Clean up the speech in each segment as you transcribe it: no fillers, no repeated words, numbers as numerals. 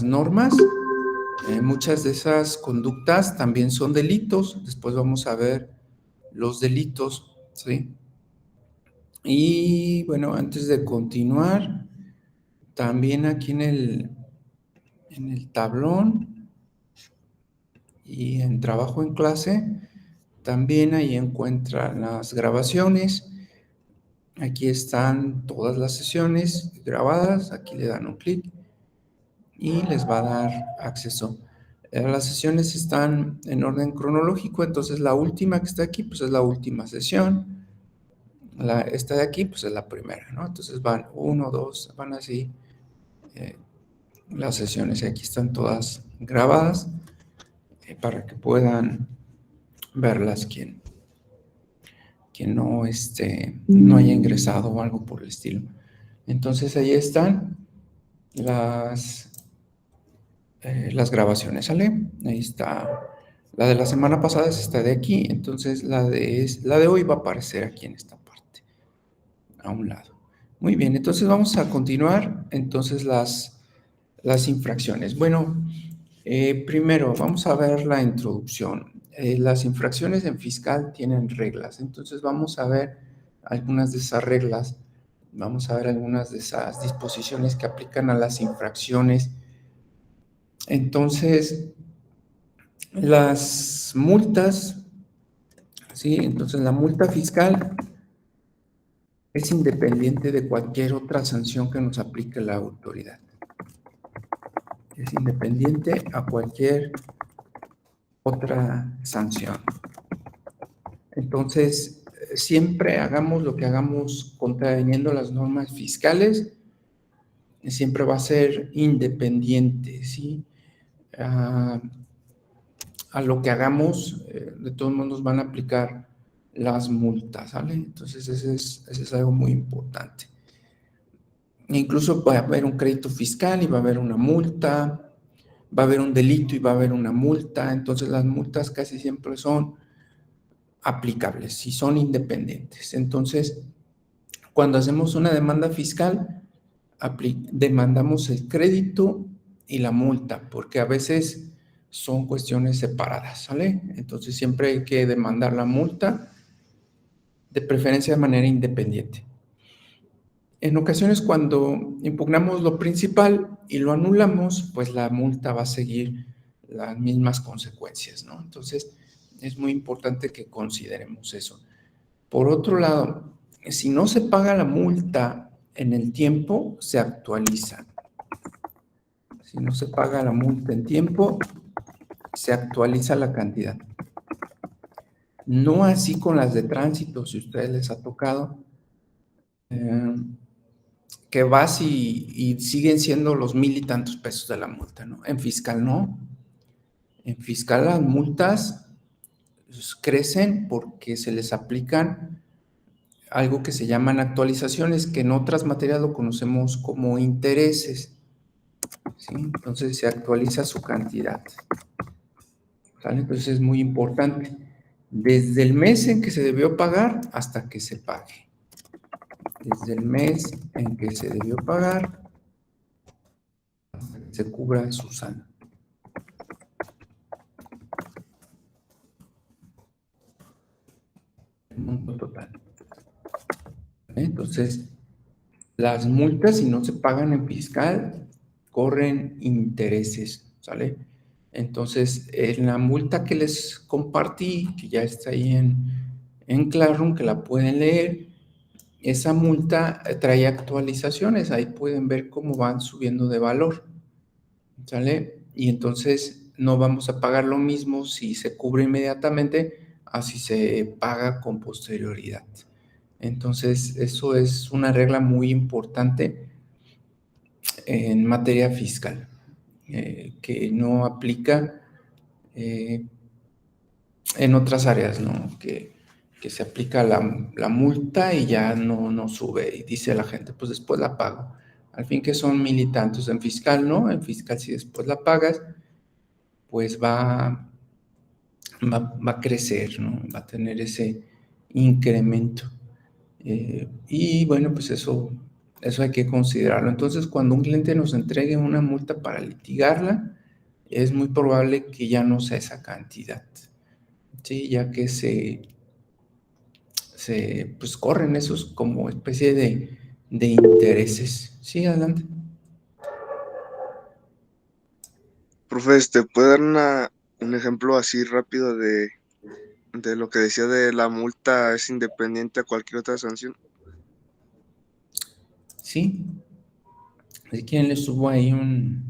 normas. Muchas de esas conductas también son delitos. Después vamos a ver los delitos, ¿sí? Y bueno, antes de continuar, también aquí en el tablón y en trabajo en clase, también ahí encuentran las grabaciones. Aquí están todas las sesiones grabadas. Aquí le dan un clic y les va a dar acceso. Las sesiones están en orden cronológico, entonces la última que está aquí, pues es la última sesión. Esta de aquí, pues es la primera, ¿no? Entonces van 1, 2, van así las sesiones. Aquí están todas grabadas para que puedan verlas quien no haya ingresado o algo por el estilo. Entonces ahí están las grabaciones, ¿sale? Ahí está. La de la semana pasada es esta de aquí, entonces la de hoy va a aparecer aquí en esta parte, a un lado. Muy bien, entonces vamos a continuar, entonces las infracciones. Bueno, primero vamos a ver la introducción. Las infracciones en fiscal tienen reglas, entonces vamos a ver algunas de esas reglas, vamos a ver algunas de esas disposiciones que aplican a las infracciones. Entonces, las multas, ¿sí? Entonces la multa fiscal es independiente de cualquier otra sanción que nos aplique la autoridad. Es independiente a cualquier otra sanción. Entonces, siempre hagamos lo que hagamos contraviniendo las normas fiscales, siempre va a ser independiente, ¿sí? A lo que hagamos, de todos modos nos van a aplicar las multas, ¿sale? Entonces, ese es algo muy importante. Incluso va a haber un crédito fiscal y va a haber una multa, va a haber un delito y va a haber una multa. Entonces, las multas casi siempre son aplicables y son independientes. Entonces, cuando hacemos una demanda fiscal, demandamos el crédito y la multa, porque a veces son cuestiones separadas, ¿sale? Entonces, siempre hay que demandar la multa, de preferencia de manera independiente. En ocasiones, cuando impugnamos lo principal y lo anulamos, pues la multa va a seguir las mismas consecuencias, ¿no? Entonces, es muy importante que consideremos eso. Por otro lado, si no se paga la multa en el tiempo, se actualiza. Si no se paga la multa en tiempo, se actualiza la cantidad. No así con las de tránsito, si a ustedes les ha tocado, que vas y siguen siendo los 1,000 y tantos pesos de la multa, ¿no? En fiscal no. En fiscal las multas crecen porque se les aplican algo que se llaman actualizaciones, que en otras materias lo conocemos como intereses, ¿sí? Entonces se actualiza su cantidad, ¿sale? Entonces es muy importante, desde el mes en que se debió pagar hasta que se pague. Desde el mes en que se debió pagar hasta que se cubra su saldo. El monto total. Entonces, las multas, si no se pagan en fiscal, corren intereses, ¿sale? Entonces, en la multa que les compartí, que ya está ahí en Classroom, que la pueden leer, esa multa trae actualizaciones, ahí pueden ver cómo van subiendo de valor, ¿sale? Y entonces no vamos a pagar lo mismo si se cubre inmediatamente a si se paga con posterioridad. Entonces, eso es una regla muy importante en materia fiscal, que no aplica en otras áreas, ¿no? Que se aplica la multa y ya no sube, y dice la gente, pues después la pago. Al fin que son 1,000 y tantos. En fiscal, ¿no? En fiscal, si después la pagas, pues va a crecer, ¿no? Va a tener ese incremento. Y bueno, pues eso Eso hay que considerarlo. Entonces, cuando un cliente nos entregue una multa para litigarla, es muy probable que ya no sea esa cantidad, ¿sí? Ya que pues corren esos como especie de intereses. Sí, adelante. Profe, ¿puede dar un ejemplo así rápido de lo que decía de la multa es independiente a cualquier otra sanción? Sí, si quieren les subo ahí un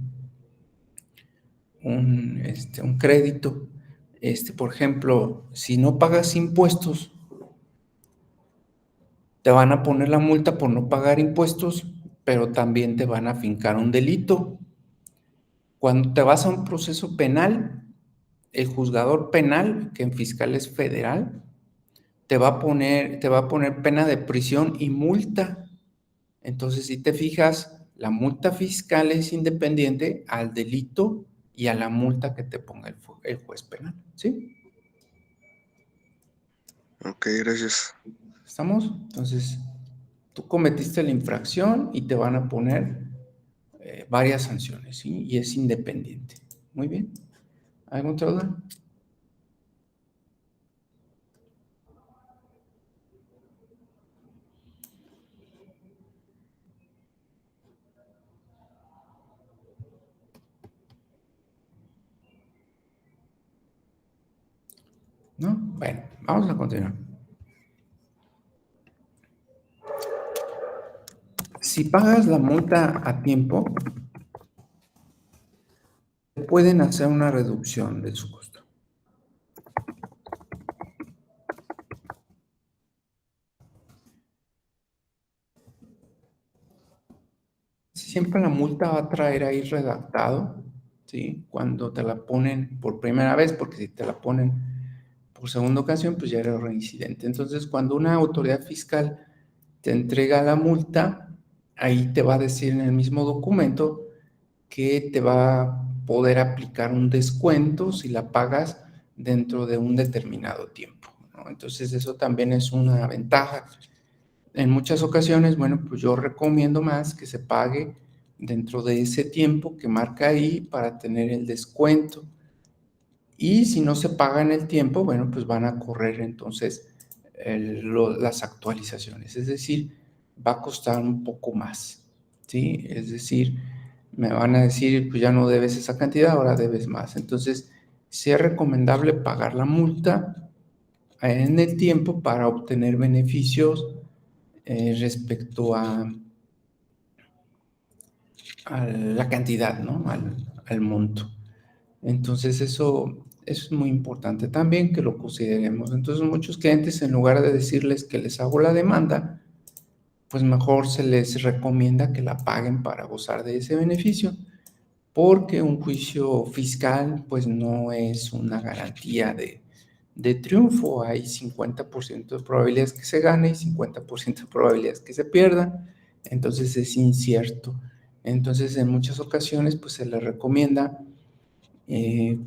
crédito. Por ejemplo, si no pagas impuestos, te van a poner la multa por no pagar impuestos, pero también te van a fincar un delito. Cuando te vas a un proceso penal, el juzgador penal, que en fiscal es federal, te va a poner pena de prisión y multa. Entonces, si te fijas, la multa fiscal es independiente al delito y a la multa que te ponga el juez penal, ¿sí? Ok, gracias. ¿Estamos? Entonces, tú cometiste la infracción y te van a poner varias sanciones, ¿sí? Y es independiente. Muy bien. ¿Alguna otra duda? ¿No? Bueno, vamos a continuar. Si pagas la multa a tiempo, pueden hacer una reducción de su costo. Siempre la multa va a traer ahí redactado, ¿sí? Cuando te la ponen por primera vez, porque si te la ponen por segunda ocasión, pues ya era reincidente. Entonces, cuando una autoridad fiscal te entrega la multa, ahí te va a decir en el mismo documento que te va a poder aplicar un descuento si la pagas dentro de un determinado tiempo, ¿no? Entonces, eso también es una ventaja. En muchas ocasiones, bueno, pues yo recomiendo más que se pague dentro de ese tiempo que marca ahí para tener el descuento. Y si no se paga en el tiempo, bueno, pues van a correr entonces las actualizaciones. Es decir, va a costar un poco más, ¿sí? Es decir, me van a decir, pues ya no debes esa cantidad, ahora debes más. Entonces, sí es recomendable pagar la multa en el tiempo para obtener beneficios respecto a la cantidad, ¿no? Al monto. Entonces eso es muy importante también que lo consideremos. Entonces muchos clientes, en lugar de decirles que les hago la demanda, pues mejor se les recomienda que la paguen para gozar de ese beneficio, porque un juicio fiscal pues no es una garantía de triunfo. Hay 50% de probabilidades que se gane y 50% de probabilidades que se pierda. Entonces es incierto. Entonces en muchas ocasiones pues se les recomienda eh,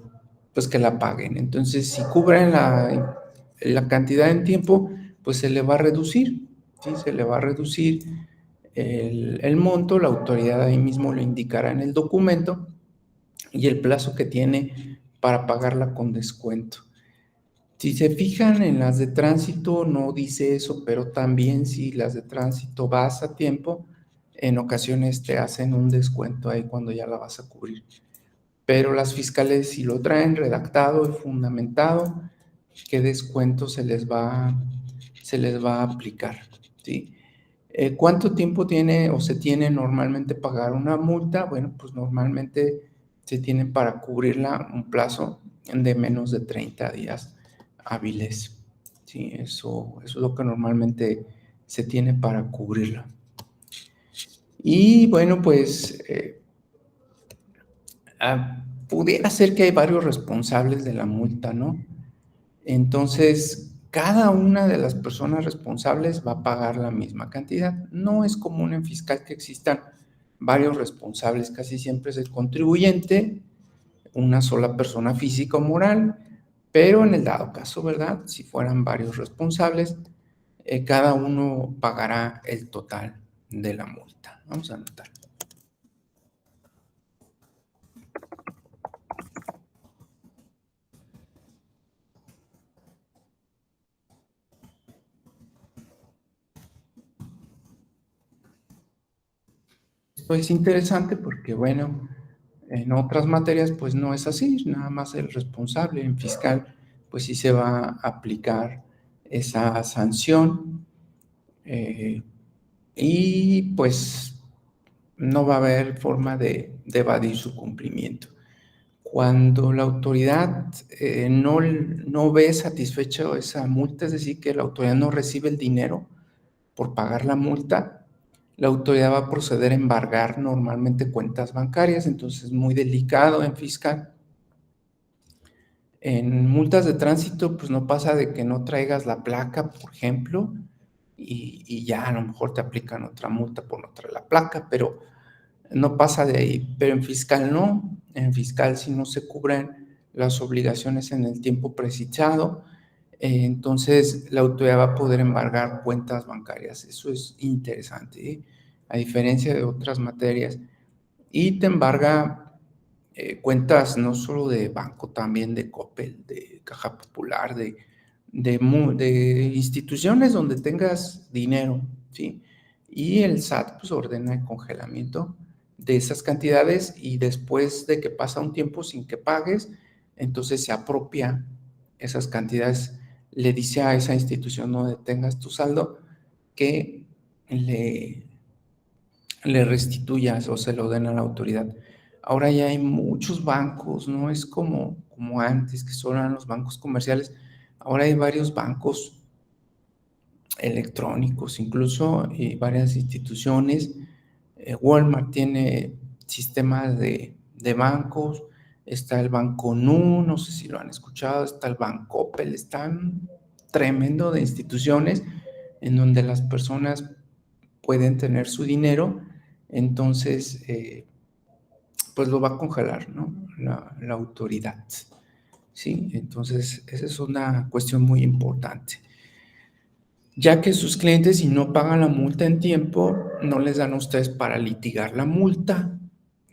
pues que la paguen. Entonces, si cubren la cantidad en tiempo, pues se le va a reducir, ¿sí? Se le va a reducir el monto, la autoridad ahí mismo lo indicará en el documento y el plazo que tiene para pagarla con descuento. Si se fijan en las de tránsito, no dice eso, pero también si las de tránsito vas a tiempo, en ocasiones te hacen un descuento ahí cuando ya la vas a cubrir. Pero las fiscales si lo traen redactado y fundamentado, qué descuento se les va a aplicar, ¿sí? ¿Cuánto tiempo tiene o se tiene normalmente pagar una multa? Bueno, pues normalmente se tiene para cubrirla un plazo de menos de 30 días hábiles, ¿sí? Eso es lo que normalmente se tiene para cubrirla. Y bueno, pues pudiera ser que hay varios responsables de la multa, ¿no? Entonces, cada una de las personas responsables va a pagar la misma cantidad. No es común en fiscal que existan varios responsables, casi siempre es el contribuyente, una sola persona física o moral, pero en el dado caso, ¿verdad? Si fueran varios responsables, cada uno pagará el total de la multa. Vamos a anotar. Esto es interesante porque, bueno, en otras materias pues no es así, nada más el responsable. En fiscal pues sí se va a aplicar esa sanción y pues no va a haber forma de evadir su cumplimiento. Cuando la autoridad no ve satisfecha esa multa, es decir, que la autoridad no recibe el dinero por pagar la multa, la autoridad va a proceder a embargar normalmente cuentas bancarias, entonces es muy delicado en fiscal. En multas de tránsito, pues no pasa de que no traigas la placa, por ejemplo, y ya a lo mejor te aplican otra multa por no traer la placa, pero no pasa de ahí. Pero en fiscal no, en fiscal si no se cubren las obligaciones en el tiempo precisado, entonces la autoridad va a poder embargar cuentas bancarias. Eso es interesante, ¿eh? A diferencia de otras materias. Y te embarga cuentas no solo de banco, también de Coppel, de Caja Popular, de instituciones donde tengas dinero, ¿sí? Y el SAT pues ordena el congelamiento de esas cantidades y después de que pasa un tiempo sin que pagues, entonces se apropia esas cantidades, le dice a esa institución donde tengas tu saldo que le, le restituyas o se lo den a la autoridad. Ahora ya hay muchos bancos, no es como antes, que solo eran los bancos comerciales. Ahora hay varios bancos electrónicos, incluso y varias instituciones. Walmart tiene sistemas de bancos, está el Banco Nu, no sé si lo han escuchado, está el Bancoppel, están tremendo de instituciones en donde las personas pueden tener su dinero, entonces pues lo va a congelar, ¿no? La autoridad, ¿sí? Entonces esa es una cuestión muy importante, ya que sus clientes, si no pagan la multa en tiempo, no les dan a ustedes para litigar la multa.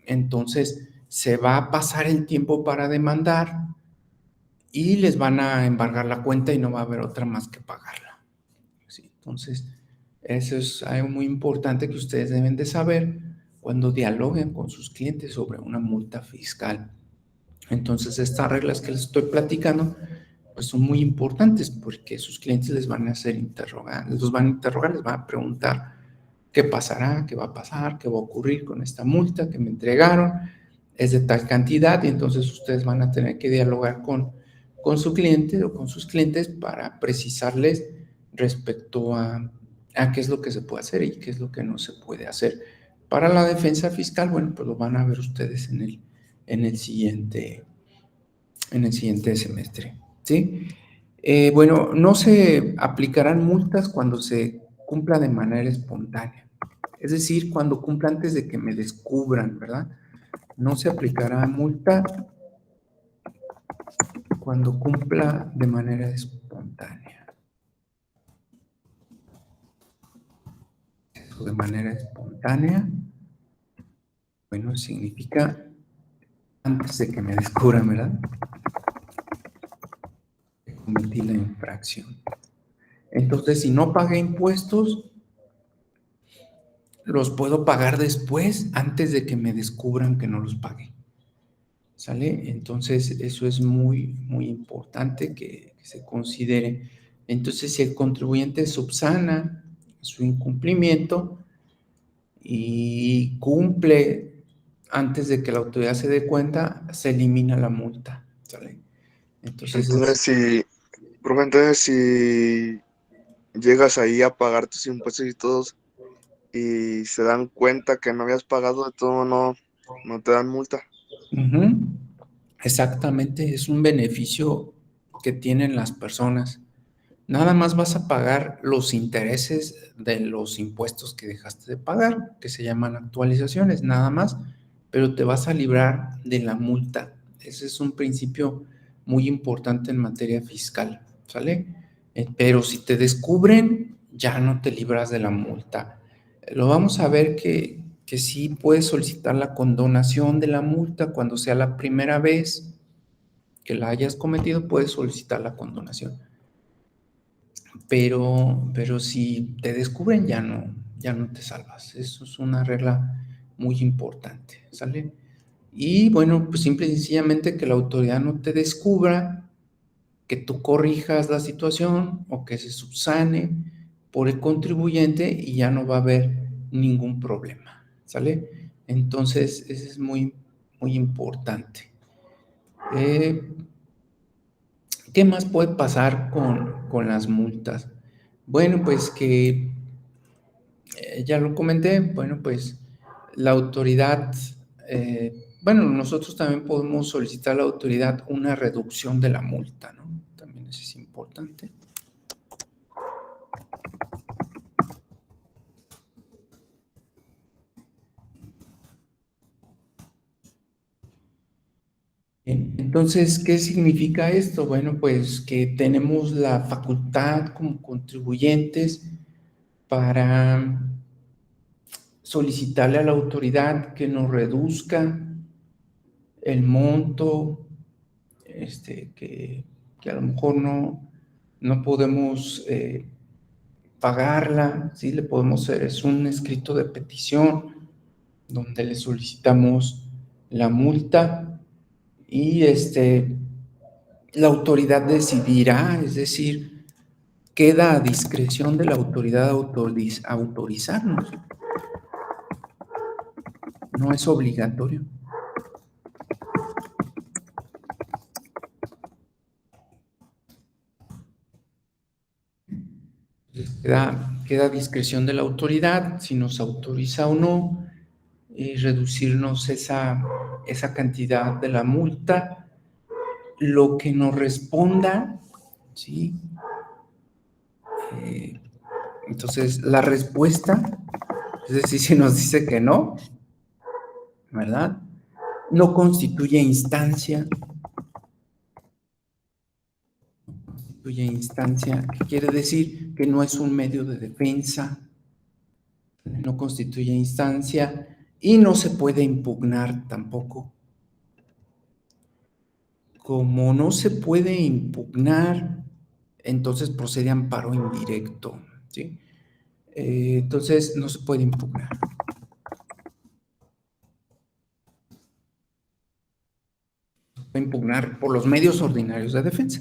Entonces, se va a pasar el tiempo para demandar y les van a embargar la cuenta y no va a haber otra más que pagarla. ¿Sí? Entonces, eso es algo muy importante que ustedes deben de saber cuando dialoguen con sus clientes sobre una multa fiscal. Entonces, estas reglas que les estoy platicando pues son muy importantes porque sus clientes les van a hacer interrogantes, los van a interrogar, les van a preguntar qué pasará, qué va a pasar, qué va a ocurrir con esta multa que me entregaron, es de tal cantidad y entonces ustedes van a tener que dialogar con su cliente o con sus clientes para precisarles respecto a qué es lo que se puede hacer y qué es lo que no se puede hacer. Para la defensa fiscal, bueno, pues lo van a ver ustedes en el siguiente semestre, ¿sí? Bueno, no se aplicarán multas cuando se cumpla de manera espontánea, es decir, cuando cumpla antes de que me descubran, ¿verdad? No se aplicará multa cuando cumpla de manera espontánea. Eso de manera espontánea, bueno, significa antes de que me descubran, ¿verdad? Que cometí la infracción. Entonces, si no pagué impuestos, los puedo pagar después, antes de que me descubran que no los pagué. ¿Sale? Entonces, eso es muy, muy importante que se considere. Entonces, si el contribuyente subsana su incumplimiento y cumple antes de que la autoridad se dé cuenta, se elimina la multa. ¿Sale? Entonces, Entonces, si llegas ahí a pagar tus impuestos y todos y se dan cuenta que no habías pagado, de todo no te dan multa. exactamente, es un beneficio que tienen las personas. Nada más vas a pagar los intereses de los impuestos que dejaste de pagar, que se llaman actualizaciones, nada más, pero te vas a librar de la multa. Ese es un principio muy importante en materia fiscal, ¿sale? Pero si te descubren, ya no te libras de la multa. lo vamos a ver que sí puedes solicitar la condonación de la multa cuando sea la primera vez que la hayas cometido, puedes solicitar la condonación. Pero si te descubren, ya no te salvas. Eso es una regla muy importante, ¿sale? Y bueno, pues simple y sencillamente que la autoridad no te descubra, que tú corrijas la situación o que se subsane por el contribuyente y ya no va a haber ningún problema, ¿sale? Entonces, eso es muy, muy importante. ¿Qué más puede pasar con las multas? Bueno, pues que ya lo comenté, bueno, pues la autoridad, bueno, nosotros también podemos solicitar a la autoridad una reducción de la multa, ¿no? También eso es importante. Bien, entonces, ¿qué significa esto? Bueno, pues que tenemos la facultad como contribuyentes para solicitarle a la autoridad que nos reduzca el monto, que a lo mejor no podemos pagarla, ¿sí? Le podemos hacer, es un escrito de petición donde le solicitamos la multa y la autoridad decidirá, es decir, queda a discreción de la autoridad autorizarnos, no es obligatorio. Queda a discreción de la autoridad si nos autoriza o no reducirnos esa cantidad de la multa, lo que nos responda, ¿sí? Entonces, la respuesta, es decir, si nos dice que no, ¿verdad? No constituye instancia. ¿Qué quiere decir? Que no es un medio de defensa, no constituye instancia y no se puede impugnar tampoco. Como no se puede impugnar, entonces procede amparo indirecto, ¿sí? Entonces no se puede impugnar. Se puede impugnar por los medios ordinarios de defensa,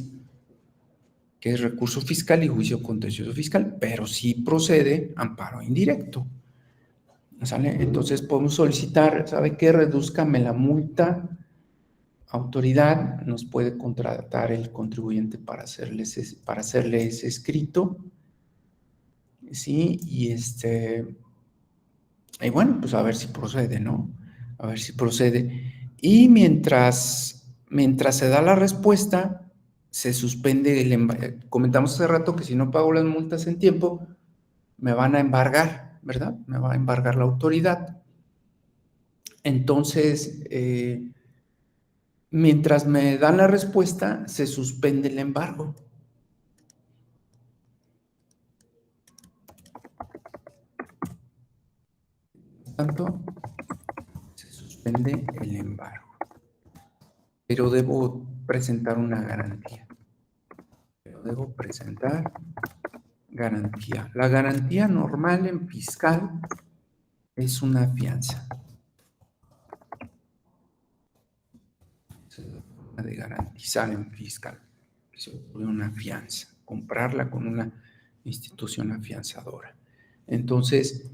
que es recurso fiscal y juicio contencioso fiscal, pero sí procede amparo indirecto, ¿sale? Entonces podemos solicitar, ¿sabe qué? Redúzcame la multa. Autoridad nos puede contratar el contribuyente para hacerle ese escrito, ¿sí? Y bueno, pues a ver si procede, ¿no? A ver si procede. Y mientras se da la respuesta, se suspende comentamos hace rato que si no pago las multas en tiempo, me van a embargar, ¿verdad? Me va a embargar la autoridad. Entonces, mientras me dan la respuesta, se suspende el embargo. Por tanto, se suspende el embargo. Pero debo presentar una garantía. La garantía normal en fiscal es una fianza. Es la forma de garantizar en fiscal. Se pone una fianza, comprarla con una institución afianzadora. Entonces,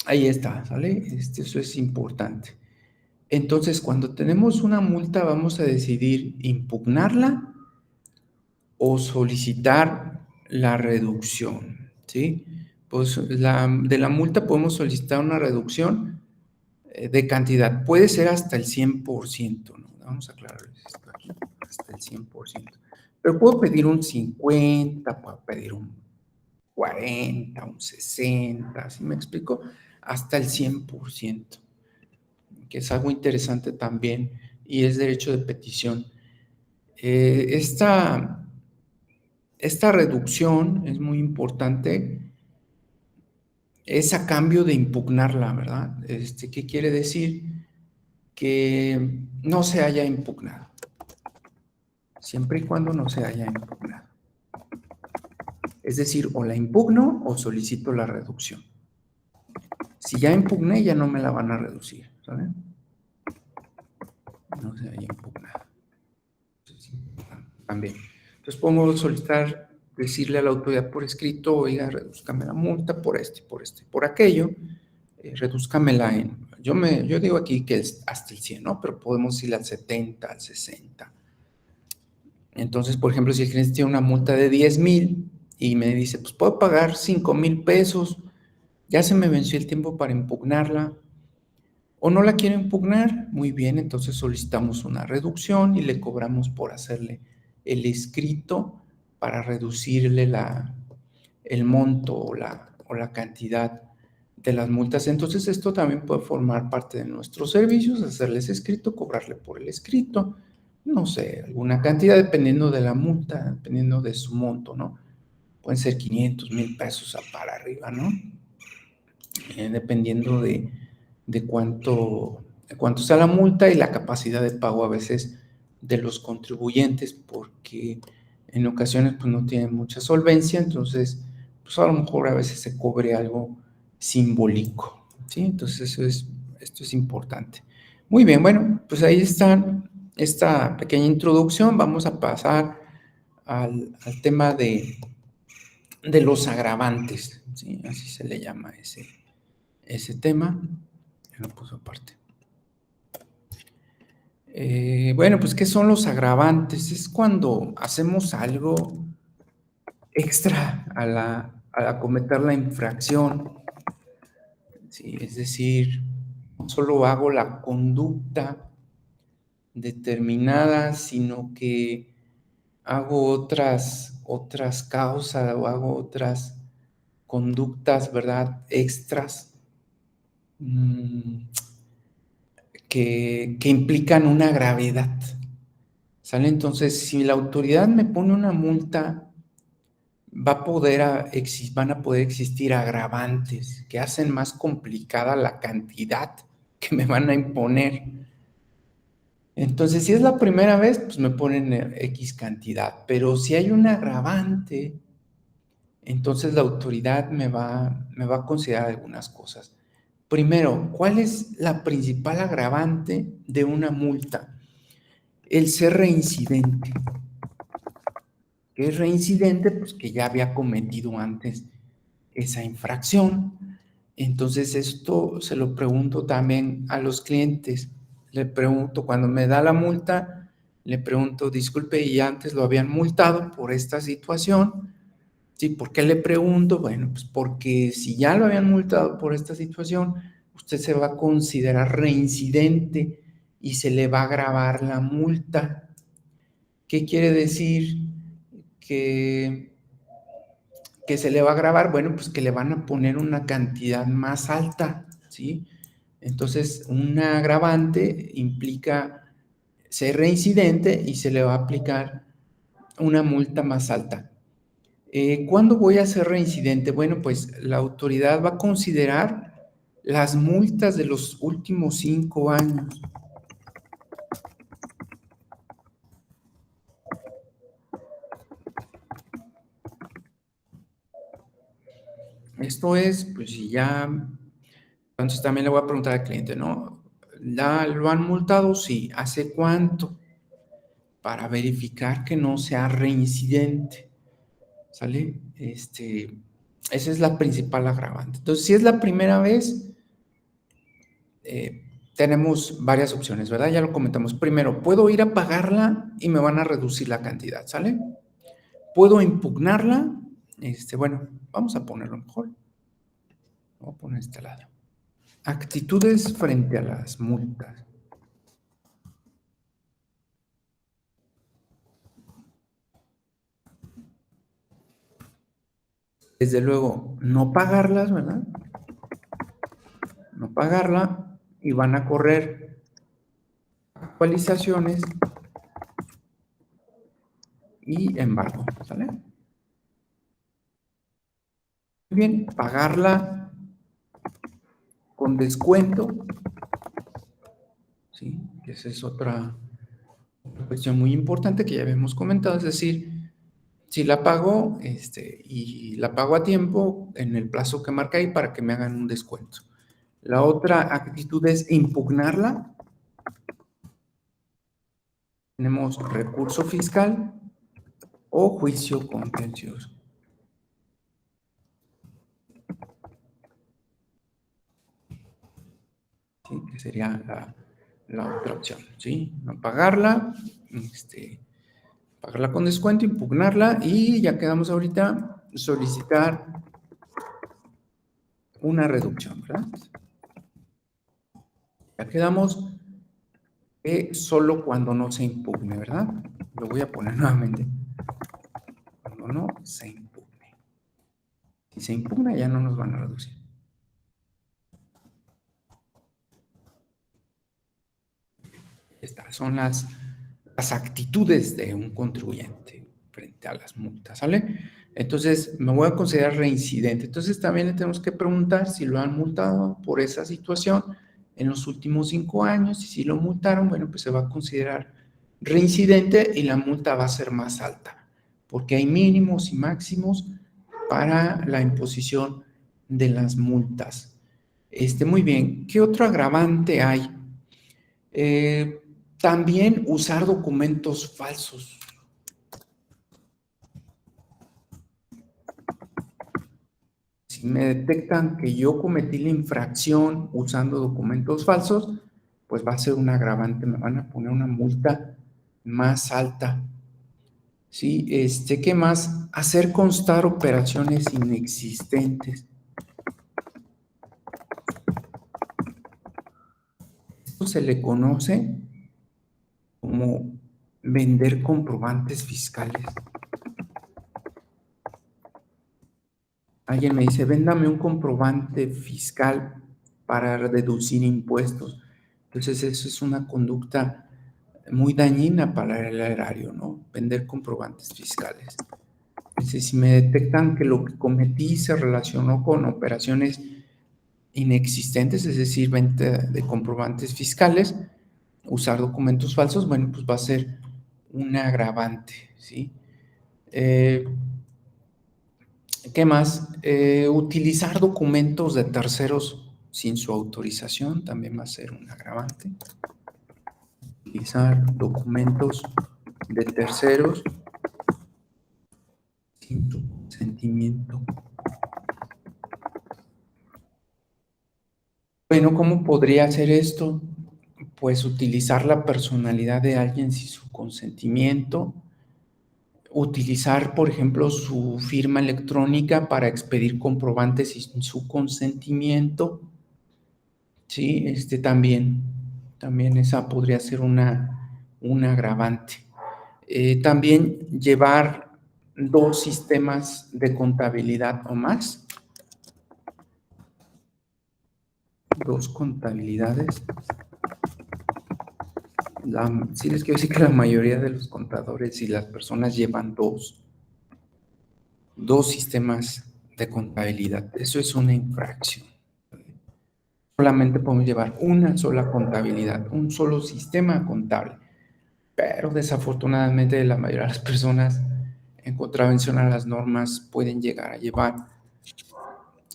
ahí está, ¿sale? Eso es importante. Entonces, cuando tenemos una multa, vamos a decidir impugnarla o solicitar la reducción, ¿sí? Pues de la multa podemos solicitar una reducción de cantidad, puede ser hasta el 100%, ¿no? Vamos a aclarar esto aquí, hasta el 100%. Pero puedo pedir un 50, puedo pedir un 40, un 60, ¿sí me explico? Hasta el 100%, que es algo interesante también y es derecho de petición. Esta reducción es muy importante es a cambio de impugnarla, ¿verdad? ¿Qué quiere decir? Que no se haya impugnado, siempre y cuando no se haya impugnado. Es decir, o la impugno o solicito la reducción. Si ya impugné, ya no me la van a reducir, ¿saben? No se haya impugnado. También. Entonces pongo solicitar, decirle a la autoridad por escrito, oiga, redúzcame la multa por esto y por esto y por aquello, redúzcamela en, yo digo aquí que es hasta el 100, ¿no? Pero podemos ir al 70, al 60. Entonces, por ejemplo, si el cliente tiene una multa de 10,000 y me dice, pues puedo pagar 5,000 pesos, ya se me venció el tiempo para impugnarla, o no la quiero impugnar, muy bien, entonces solicitamos una reducción y le cobramos por hacerle el escrito para reducirle el monto o la cantidad de las multas. Entonces esto también puede formar parte de nuestros servicios, hacerles escrito, cobrarle por el escrito, no sé, alguna cantidad dependiendo de la multa, dependiendo de su monto, ¿no? Pueden ser 500, 1,000 pesos para arriba, ¿no? Dependiendo de cuánto sea la multa y la capacidad de pago a veces de los contribuyentes, porque en ocasiones pues no tienen mucha solvencia, entonces pues a lo mejor a veces se cobre algo simbólico, ¿sí? Entonces esto es importante. Muy bien, bueno, pues ahí está esta pequeña introducción. Vamos a pasar al tema de los agravantes, ¿sí? Así se le llama ese tema. Ya lo puso aparte. Bueno, pues, ¿qué son los agravantes? Es cuando hacemos algo extra al cometer la infracción, ¿sí? Es decir, no solo hago la conducta determinada, sino que hago otras causas o hago otras conductas, ¿verdad? Extras. Que implican una gravedad, ¿sale? Entonces, si la autoridad me pone una multa, van a poder existir agravantes que hacen más complicada la cantidad que me van a imponer. Entonces, si es la primera vez, pues me ponen X cantidad, pero si hay un agravante, entonces la autoridad me va a considerar algunas cosas. Primero, ¿cuál es la principal agravante de una multa? El ser reincidente. ¿Qué es reincidente? Pues que ya había cometido antes esa infracción. Entonces esto se lo pregunto también a los clientes. Le pregunto, cuando me da la multa, le pregunto, disculpe, ¿y antes lo habían multado por esta situación? Sí, ¿por qué le pregunto? Bueno, pues porque si ya lo habían multado por esta situación, usted se va a considerar reincidente y se le va a agravar la multa. ¿Qué quiere decir? Que, que se le va a agravar, bueno, pues que le van a poner una cantidad más alta, ¿sí? Entonces, un agravante implica ser reincidente y se le va a aplicar una multa más alta. ¿Cuándo voy a ser reincidente? Bueno, pues la autoridad va a considerar las multas de los últimos 5 años. Esto es, pues si ya, entonces también le voy a preguntar al cliente, ¿no? ¿Lo han multado? Sí. ¿Hace cuánto? Para verificar que no sea reincidente, ¿sale? Esa es la principal agravante. Entonces, si es la primera vez, tenemos varias opciones, ¿verdad? Ya lo comentamos. Primero, puedo ir a pagarla y me van a reducir la cantidad, ¿sale? Puedo impugnarla. Bueno, vamos a ponerlo mejor. Voy a poner este lado. Actitudes frente a las multas. Desde luego, no pagarlas, ¿verdad? No pagarla y van a correr actualizaciones y embargo, ¿sale? Muy bien, pagarla con descuento, ¿sí? Esa es otra cuestión muy importante que ya habíamos comentado, es decir, si la pago y la pago a tiempo en el plazo que marca ahí para que me hagan un descuento. La otra actitud es impugnarla. Tenemos recurso fiscal o juicio contencioso. ¿Sí? Que sería la otra opción, ¿sí? No pagarla, pagarla con descuento, impugnarla y ya quedamos ahorita solicitar una reducción, ¿verdad? Ya quedamos que solo cuando no se impugne, ¿verdad? Lo voy a poner nuevamente. Cuando no se impugne. Si se impugna ya no nos van a reducir. Estas son las actitudes de un contribuyente frente a las multas, ¿sale? Entonces, me voy a considerar reincidente. Entonces, también le tenemos que preguntar si lo han multado por esa situación en los últimos 5 años, y si lo multaron, bueno, pues se va a considerar reincidente y la multa va a ser más alta, porque hay mínimos y máximos para la imposición de las multas. Muy bien, ¿qué otro agravante hay? También usar documentos falsos. Si me detectan que yo cometí la infracción usando documentos falsos, pues va a ser un agravante, me van a poner una multa más alta. Sí, ¿qué más? Hacer constar operaciones inexistentes. Esto se le conoce como vender comprobantes fiscales. Alguien me dice, véndame un comprobante fiscal para deducir impuestos. Entonces, eso es una conducta muy dañina para el erario, ¿no? Vender comprobantes fiscales. Entonces, si me detectan que lo que cometí se relacionó con operaciones inexistentes, es decir, venta de comprobantes fiscales, usar documentos falsos, bueno, pues va a ser un agravante, ¿sí? ¿Qué más? Utilizar documentos de terceros sin su autorización también va a ser un agravante. Utilizar documentos de terceros sin su consentimiento. Bueno, ¿cómo podría hacer esto? Pues utilizar la personalidad de alguien sin su consentimiento. Utilizar, por ejemplo, su firma electrónica para expedir comprobantes sin su consentimiento. Sí, también esa podría ser un agravante. También llevar 2 sistemas de contabilidad o más, 2 contabilidades. Sí les quiero decir que la mayoría de los contadores y las personas llevan dos sistemas de contabilidad. Eso es una infracción. Solamente podemos llevar una sola contabilidad, un solo sistema contable. Pero desafortunadamente la mayoría de las personas, en contravención a las normas, pueden llegar a llevar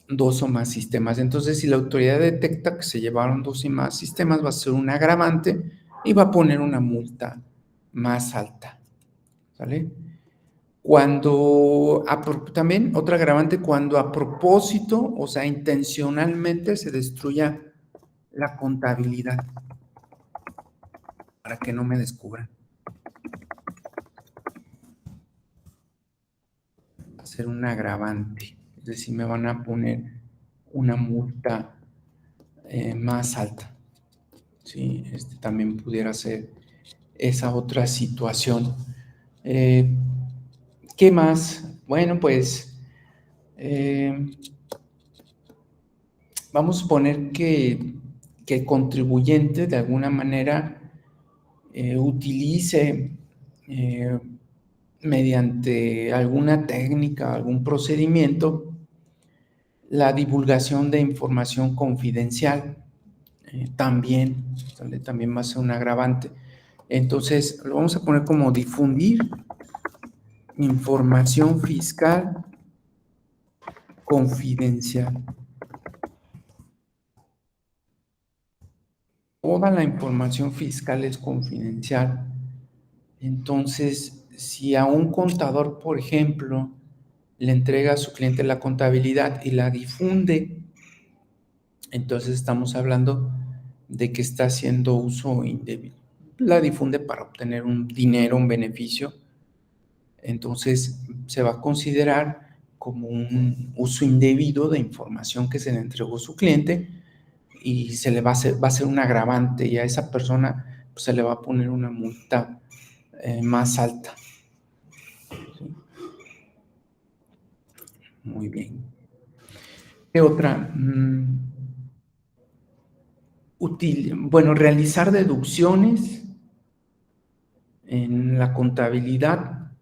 2 o más sistemas. Entonces, si la autoridad detecta que se llevaron 2 y más sistemas, va a ser un agravante y va a poner una multa más alta. ¿Sale? También otra agravante, cuando a propósito, o sea, intencionalmente se destruya la contabilidad para que no me descubran. Va a ser un agravante, es decir, me van a poner una multa más alta. Sí, también pudiera ser esa otra situación. ¿Qué más? Bueno, pues vamos a suponer que el contribuyente de alguna manera utilice mediante alguna técnica, algún procedimiento, La divulgación de información confidencial también va a ser un agravante. Entonces, lo vamos a poner como difundir información fiscal confidencial. Toda la información fiscal es confidencial. Entonces, si a un contador, por ejemplo, le entrega a su cliente la contabilidad y la difunde, entonces estamos hablando de que está haciendo uso indebido. La difunde para obtener un dinero, un beneficio. Entonces se va a considerar como un uso indebido de información que se le entregó a su cliente y se le va a ser un agravante, y a esa persona pues, se le va a poner una multa más alta. ¿Sí? Muy bien. ¿Qué otra? Bueno, realizar deducciones en la contabilidad,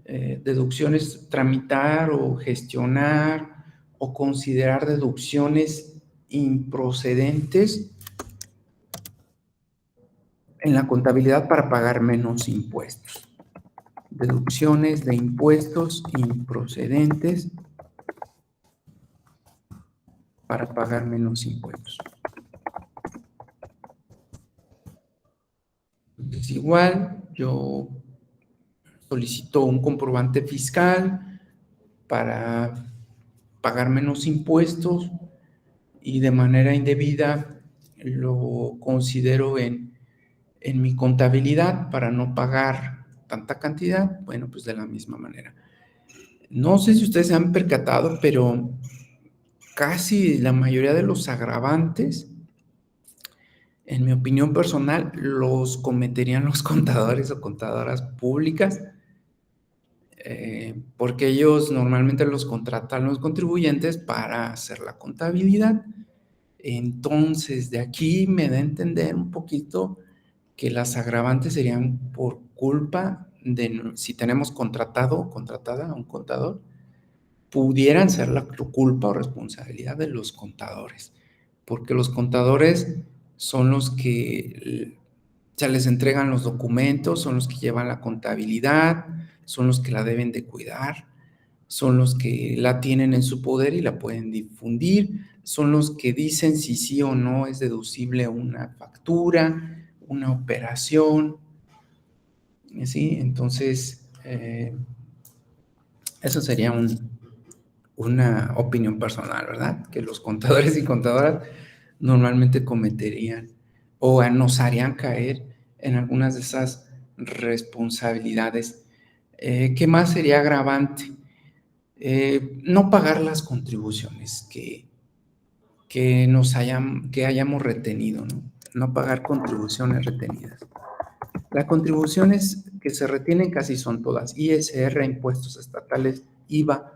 deducciones, tramitar o gestionar o considerar deducciones improcedentes en la contabilidad para pagar menos impuestos. Deducciones de impuestos improcedentes para pagar menos impuestos. Entonces, igual, yo solicito un comprobante fiscal para pagar menos impuestos y de manera indebida lo considero en mi contabilidad para no pagar tanta cantidad. Bueno, pues de la misma manera. No sé si ustedes se han percatado, pero casi la mayoría de los agravantes, en mi opinión personal, los cometerían los contadores o contadoras públicas, porque ellos normalmente los contratan los contribuyentes para hacer la contabilidad. Entonces, de aquí me da a entender un poquito que las agravantes serían por culpa de, si tenemos contratado o contratada a un contador, pudieran ser la culpa o responsabilidad de los contadores, porque los contadores son los que se les entregan los documentos, son los que llevan la contabilidad, son los que la deben de cuidar, son los que la tienen en su poder y la pueden difundir, son los que dicen si sí o no es deducible una factura, una operación, ¿sí? Entonces, eso sería una opinión personal, ¿verdad? Que los contadores y contadoras normalmente cometerían o nos harían caer en algunas de esas responsabilidades. ¿Qué más sería agravante? No pagar las contribuciones que hayamos retenido, ¿no? No pagar contribuciones retenidas. Las contribuciones que se retienen casi son todas, ISR, impuestos estatales, IVA.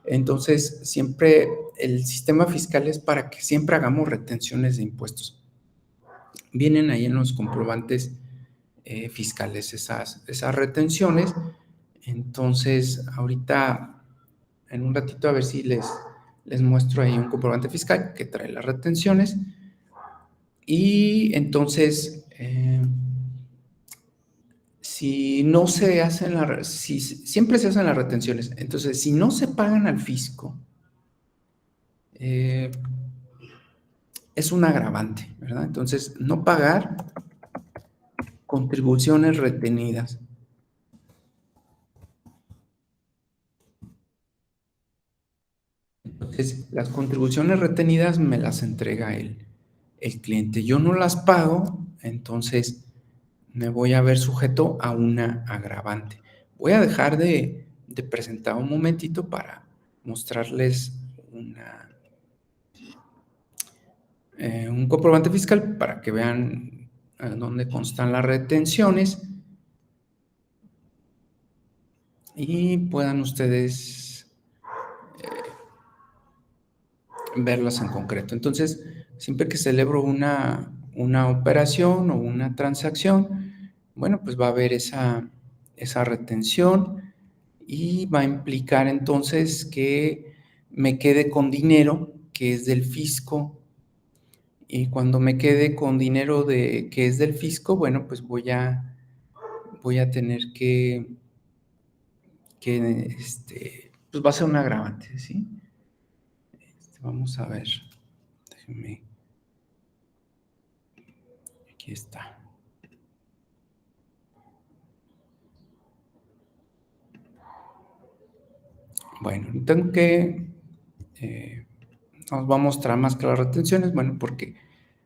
Entonces, siempre el sistema fiscal es para que siempre hagamos retenciones de impuestos. Vienen ahí en los comprobantes fiscales esas retenciones. Entonces, ahorita, en un ratito, a ver si les muestro ahí un comprobante fiscal que trae las retenciones. Y entonces, si no se hacen siempre se hacen las retenciones, entonces si no se pagan al fisco, es un agravante, ¿verdad? Entonces, no pagar contribuciones retenidas. Entonces, las contribuciones retenidas me las entrega el cliente. Yo no las pago, entonces me voy a ver sujeto a una agravante. Voy a dejar de presentar un momentito para mostrarles un comprobante fiscal para que vean dónde constan las retenciones y puedan ustedes verlas en concreto. Entonces, siempre que celebro una operación o una transacción, bueno, pues va a haber esa retención y va a implicar entonces que me quede con dinero que es del fisco. Y cuando me quede con dinero que es del fisco, bueno, pues voy a tener pues va a ser un agravante, ¿sí? Vamos a ver, déjenme, aquí está. Bueno, tengo que, nos va a mostrar más que las retenciones, bueno, porque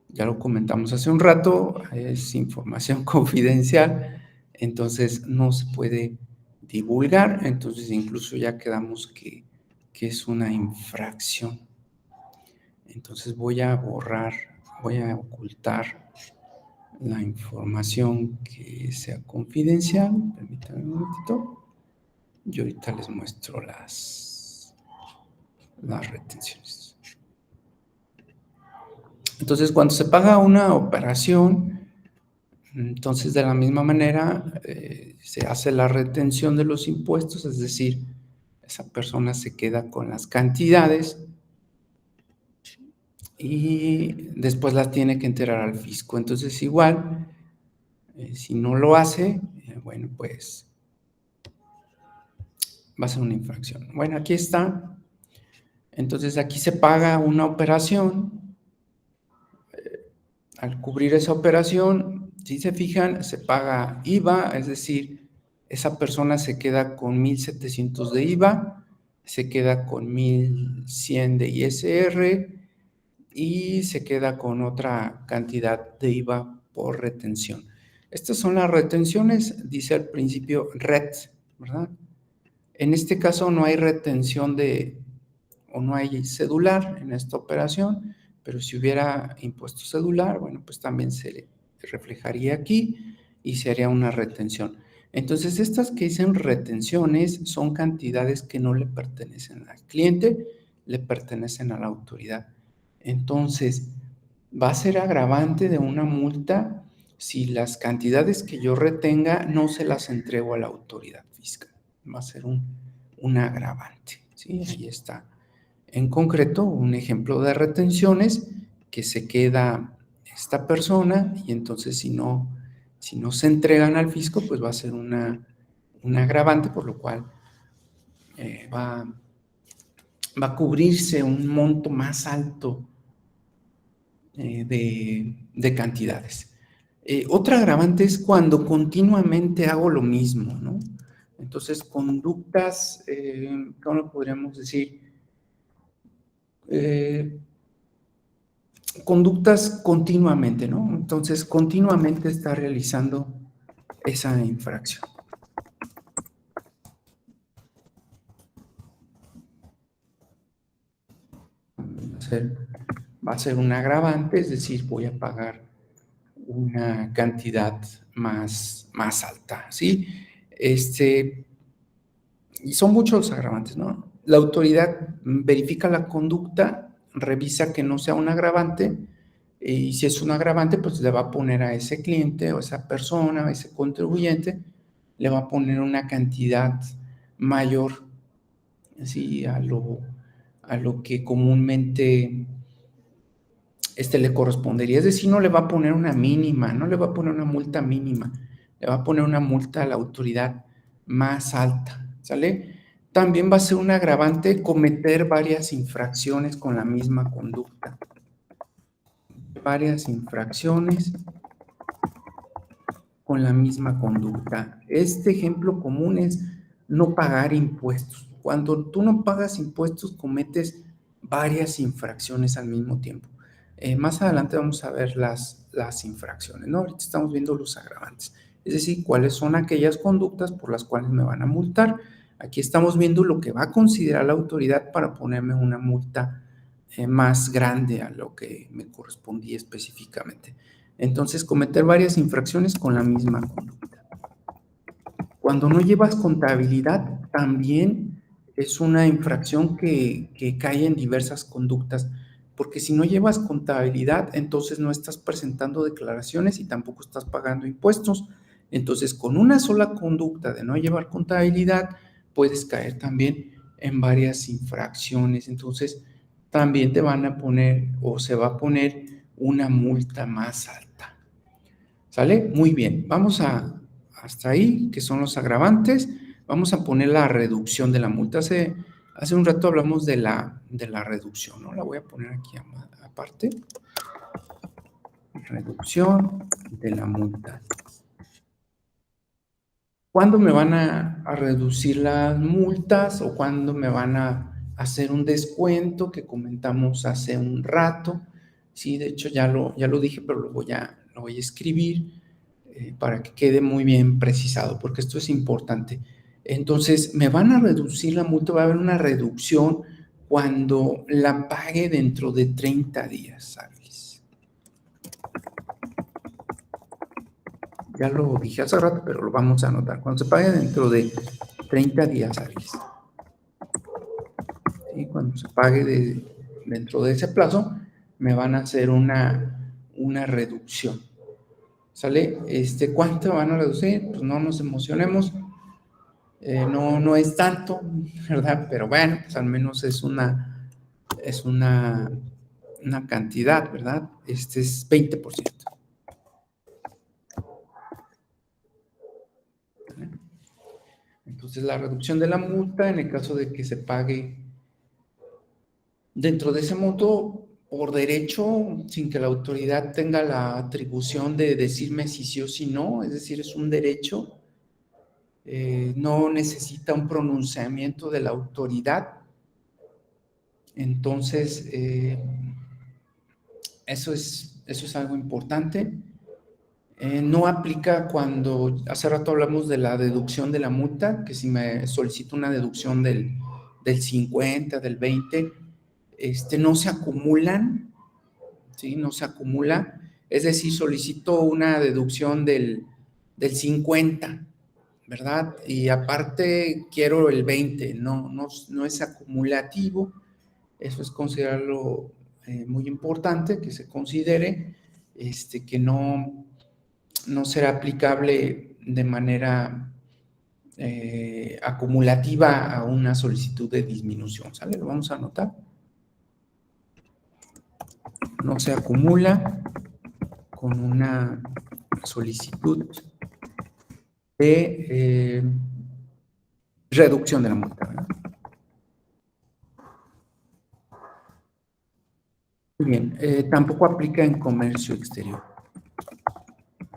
ya lo comentamos hace un rato, es información confidencial, entonces no se puede divulgar, entonces incluso ya quedamos que es una infracción. Entonces voy a borrar, voy a ocultar la información que sea confidencial. Permítanme un momentito. Y ahorita les muestro las retenciones. Entonces, cuando se paga una operación, entonces de la misma manera se hace la retención de los impuestos, es decir, esa persona se queda con las cantidades y después las tiene que enterar al fisco. Entonces, igual, si no lo hace, bueno, pues va a ser una infracción. Bueno, aquí está. Entonces, aquí se paga una operación. Al cubrir esa operación, si se fijan, se paga IVA, es decir, esa persona se queda con 1,700 de IVA, se queda con 1,100 de ISR y se queda con otra cantidad de IVA por retención. Estas son las retenciones, dice al principio RET, ¿verdad? En este caso no hay retención o no hay cedular en esta operación, pero si hubiera impuesto cedular, bueno, pues también se reflejaría aquí y se haría una retención. Entonces, estas que dicen retenciones son cantidades que no le pertenecen al cliente, le pertenecen a la autoridad. Entonces, va a ser agravante de una multa si las cantidades que yo retenga no se las entrego a la autoridad fiscal. Va a ser un agravante, ¿sí? Ahí está. En concreto, un ejemplo de retenciones que se queda esta persona y entonces si no se entregan al fisco, pues va a ser un agravante, por lo cual va a cubrirse un monto más alto de cantidades. Otra agravante es cuando continuamente hago lo mismo, ¿no? Entonces, conductas, ¿cómo lo podríamos decir? Conductas continuamente, ¿no? Entonces, continuamente está realizando esa infracción. Va a ser un agravante, es decir, voy a pagar una cantidad más alta, ¿sí? Y son muchos agravantes, ¿no? La autoridad verifica la conducta, revisa que no sea un agravante, y si es un agravante, pues le va a poner a ese cliente o esa persona, a ese contribuyente, le va a poner una cantidad mayor, ¿sí? a lo que comúnmente le correspondería. Es decir, no le va a poner una mínima, no le va a poner una multa mínima, le va a poner una multa a la autoridad más alta, ¿sale? También va a ser un agravante cometer varias infracciones con la misma conducta. Varias infracciones con la misma conducta. Este ejemplo común es no pagar impuestos. Cuando tú no pagas impuestos, cometes varias infracciones al mismo tiempo. Más adelante vamos a ver las infracciones, ¿no? Ahorita estamos viendo los agravantes, es decir, cuáles son aquellas conductas por las cuales me van a multar. Aquí estamos viendo lo que va a considerar la autoridad para ponerme una multa más grande a lo que me correspondía específicamente. Entonces, cometer varias infracciones con la misma conducta. Cuando no llevas contabilidad, también es una infracción que cae en diversas conductas, porque si no llevas contabilidad, entonces no estás presentando declaraciones y tampoco estás pagando impuestos. Entonces, con una sola conducta de no llevar contabilidad, puedes caer también en varias infracciones. Entonces, también te van a poner o se va a poner una multa más alta. ¿Sale? Muy bien. Vamos hasta ahí, que son los agravantes. Vamos a poner la reducción de la multa. Hace un rato hablamos de la reducción, ¿no? La voy a poner aquí aparte. Reducción de la multa. ¿Cuándo me van a reducir las multas o cuándo me van a hacer un descuento que comentamos hace un rato? Sí, de hecho ya lo dije, pero lo voy a escribir para que quede muy bien precisado, porque esto es importante. Entonces, me van a reducir la multa, va a haber una reducción cuando la pague dentro de 30 días hábiles. Ya lo dije hace rato, pero lo vamos a anotar. Cuando se pague dentro de 30 días hábiles. Y cuando se pague dentro de ese plazo, me van a hacer una reducción. ¿Sale? ¿Cuánto van a reducir? Pues no nos emocionemos. No es tanto, ¿verdad? Pero bueno, pues al menos es una cantidad, ¿verdad? Este es 20%. Entonces, la reducción de la multa en el caso de que se pague dentro de ese monto por derecho, sin que la autoridad tenga la atribución de decirme si sí o si no, es decir, es un derecho, no necesita un pronunciamiento de la autoridad. Entonces, eso es algo importante. No aplica cuando, hace rato hablamos de la deducción de la multa, que si me solicito una deducción del 50, del 20, no se acumulan, ¿sí? No se acumula, es decir, solicito una deducción del 50, ¿verdad? Y aparte quiero el 20, no es acumulativo, eso es considerarlo muy importante, que se considere, que no será aplicable de manera acumulativa a una solicitud de disminución, ¿sale? Lo vamos a anotar. No se acumula con una solicitud de reducción de la multa, ¿verdad? Muy bien, tampoco aplica en comercio exterior.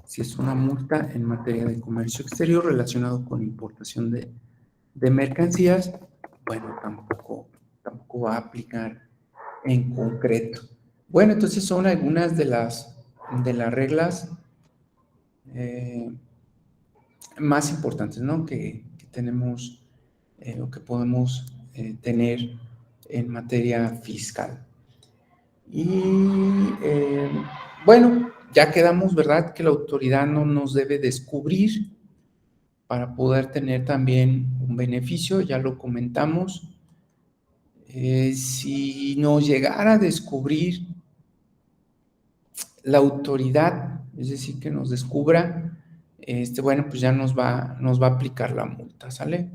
Si es una multa en materia de comercio exterior relacionado con importación de mercancías, bueno, tampoco va a aplicar en concreto. Bueno, entonces son algunas de las reglas más importantes, ¿no? Que tenemos o que podemos tener en materia fiscal. Y bueno, ya quedamos, ¿verdad? Que la autoridad no nos debe descubrir para poder tener también un beneficio, ya lo comentamos. Si nos llegara a descubrir la autoridad, es decir, que nos descubra, bueno, pues ya nos va a aplicar la multa, ¿sale?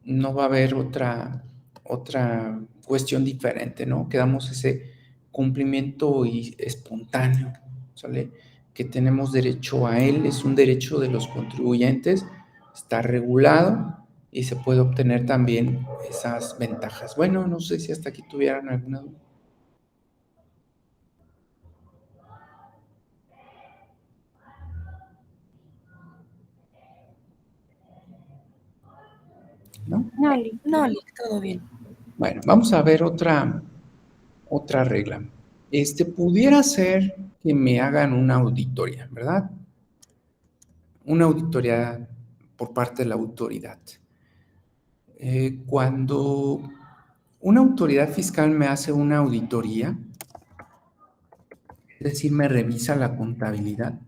No va a haber otra cuestión diferente, ¿no? Quedamos ese cumplimiento espontáneo, ¿sale? Que tenemos derecho a él, es un derecho de los contribuyentes, está regulado y se puede obtener también esas ventajas. Bueno, no sé si hasta aquí tuvieran alguna duda. ¿No? No, todo bien. Bueno, vamos a ver otra regla. Pudiera ser que me hagan una auditoría, ¿verdad? Una auditoría por parte de la autoridad. Cuando una autoridad fiscal me hace una auditoría, es decir, me revisa la contabilidad,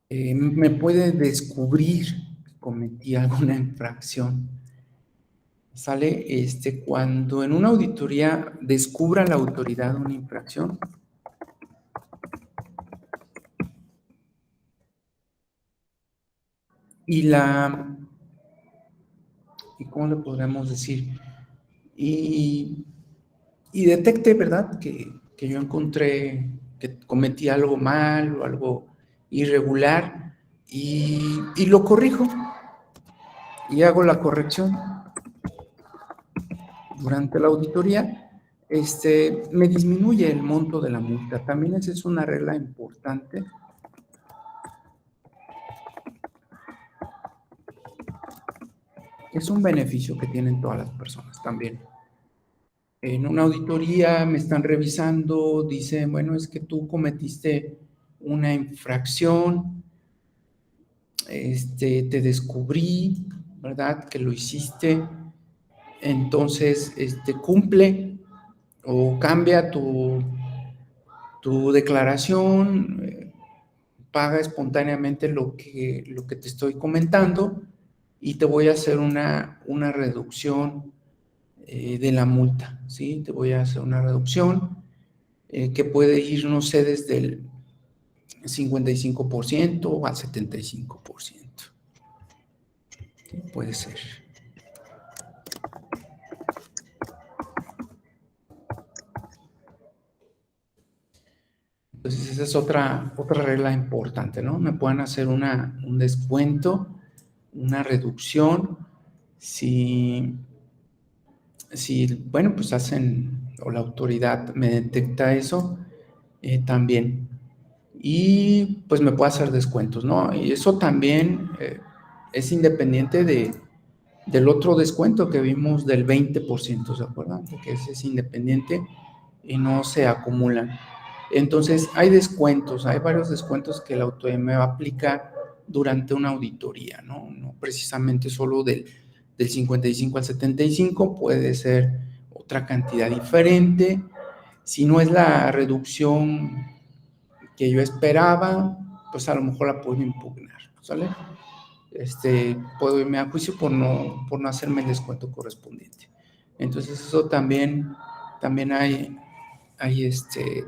me puede descubrir que cometí alguna infracción. ¿Sale? Cuando en una auditoría descubra la autoridad una infracción, y ¿Y cómo le podremos decir? Y detecte, ¿verdad? Que yo encontré que cometí algo mal o algo irregular y lo corrijo y hago la corrección. Durante la auditoría, me disminuye el monto de la multa. También esa es una regla importante. Es un beneficio que tienen todas las personas también. En una auditoría me están revisando, dicen, bueno, es que tú cometiste una infracción, te descubrí, ¿verdad? Que lo hiciste, entonces, cumple o cambia tu declaración, paga espontáneamente lo que te estoy comentando y te voy a hacer una reducción de la multa, ¿sí? Te voy a hacer una reducción que puede ir, no sé, desde el 55% al 75%. ¿Sí? Puede ser. Entonces, esa es otra regla importante, ¿no? Me pueden hacer un descuento, una reducción, si, bueno, pues hacen, o la autoridad me detecta eso, también. Y pues me puede hacer descuentos, ¿no? Y eso también es independiente del otro descuento que vimos del 20%, ¿se acuerdan? Porque ese es independiente y no se acumulan. Entonces, hay descuentos, hay varios descuentos que la autoridad me va a aplicar durante una auditoría, ¿no? No precisamente solo del 55 al 75, puede ser otra cantidad diferente. Si no es la reducción que yo esperaba, pues a lo mejor la puedo impugnar, ¿sale? Puedo irme a juicio por no hacerme el descuento correspondiente. Entonces, eso también hay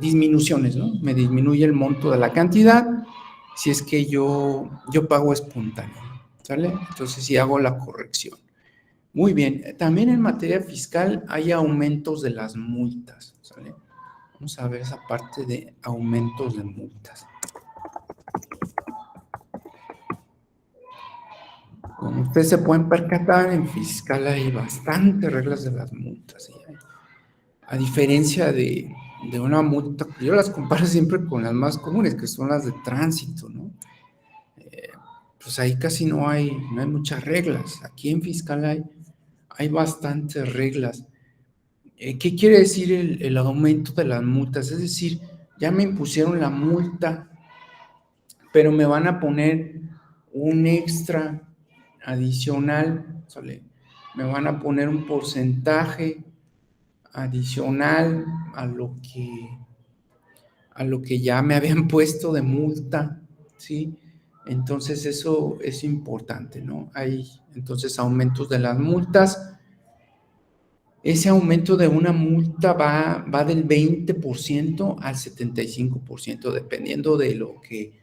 disminuciones, ¿no? Me disminuye el monto de la cantidad si es que yo pago espontáneo, ¿sale? Entonces, sí hago la corrección. Muy bien, también en materia fiscal hay aumentos de las multas, ¿sale? Vamos a ver esa parte de aumentos de multas. Como ustedes se pueden percatar, en fiscal hay bastantes reglas de las multas, ¿sí? A diferencia de una multa, yo las comparo siempre con las más comunes, que son las de tránsito, ¿no? Pues ahí casi no hay muchas reglas. Aquí en fiscal hay bastantes reglas. ¿Qué quiere decir el aumento de las multas? Es decir, ya me impusieron la multa, pero me van a poner un extra adicional, ¿sale? Me van a poner un porcentaje adicional a lo que ya me habían puesto de multa, ¿sí? Entonces eso es importante, ¿no? Hay entonces aumentos de las multas. Ese aumento de una multa va del 20% al 75%, dependiendo de lo que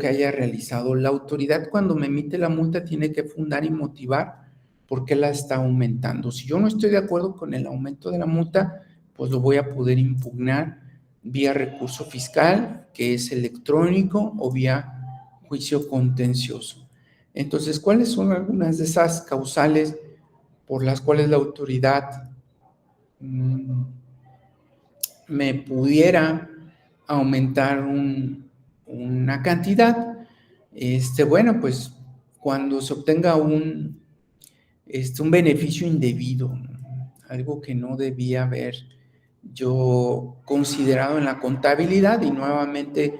haya realizado. La autoridad, cuando me emite la multa, tiene que fundar y motivar por qué la está aumentando. Si yo no estoy de acuerdo con el aumento de la multa, pues lo voy a poder impugnar vía recurso fiscal, que es electrónico, o vía juicio contencioso. Entonces, ¿cuáles son algunas de esas causales por las cuales la autoridad me pudiera aumentar una cantidad? Bueno, pues cuando se obtenga un beneficio indebido, ¿no? Algo que no debía haber yo considerado en la contabilidad, y nuevamente,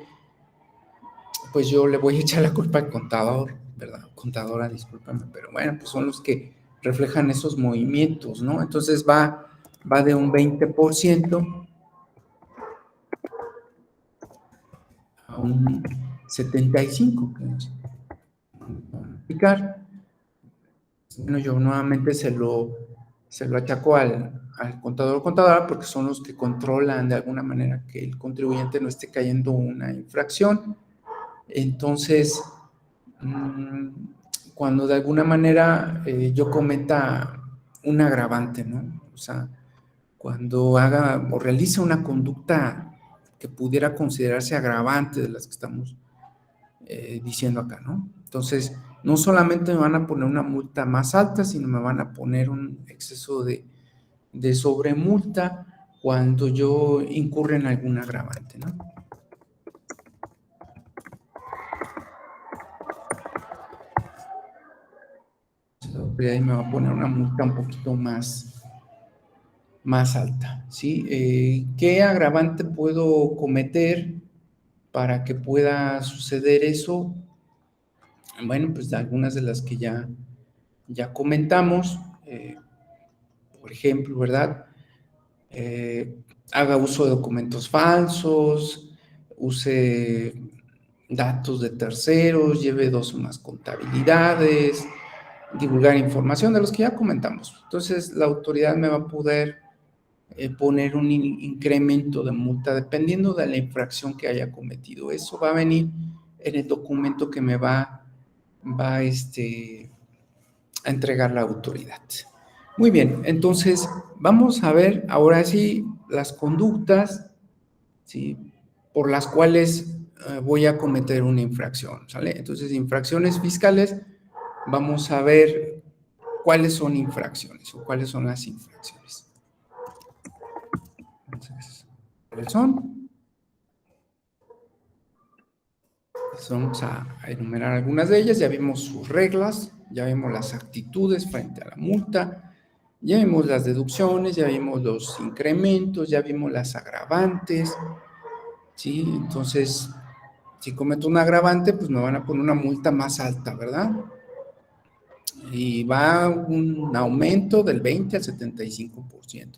pues yo le voy a echar la culpa al contador, ¿verdad? Contadora, discúlpame, pero bueno, pues son los que reflejan esos movimientos, ¿no? Entonces va de un 20% a un 75%, que es explicar. Bueno, yo nuevamente se lo achaco al contador o contadora, porque son los que controlan de alguna manera que el contribuyente no esté cayendo una infracción. Entonces, cuando de alguna manera yo cometa un agravante, ¿no? O sea, cuando haga o realice una conducta que pudiera considerarse agravante de las que estamos diciendo acá, ¿no? Entonces, no solamente me van a poner una multa más alta, sino me van a poner un exceso de sobremulta cuando yo incurra en algún agravante, ¿no? Ahí me va a poner una multa un poquito más alta, ¿sí? ¿Qué agravante puedo cometer para que pueda suceder eso? Bueno, pues algunas de las que ya comentamos, por ejemplo, ¿verdad? Haga uso de documentos falsos, use datos de terceros, lleve dos o más contabilidades, divulgar información de los que ya comentamos. Entonces, la autoridad me va a poder poner un incremento de multa dependiendo de la infracción que haya cometido. Eso va a venir en el documento que me va a entregar la autoridad. Muy bien, entonces vamos a ver ahora sí las conductas, ¿sí?, por las cuales voy a cometer una infracción, ¿sale? Entonces, infracciones fiscales, vamos a ver cuáles son infracciones o cuáles son las infracciones. Entonces, ¿cuáles son? Vamos a enumerar algunas de ellas. Ya vimos sus reglas, ya vimos las actitudes frente a la multa, ya vimos las deducciones, ya vimos los incrementos, ya vimos las agravantes, ¿sí? Entonces, si cometo un agravante, pues me van a poner una multa más alta, ¿verdad? Y va un aumento del 20 al 75%,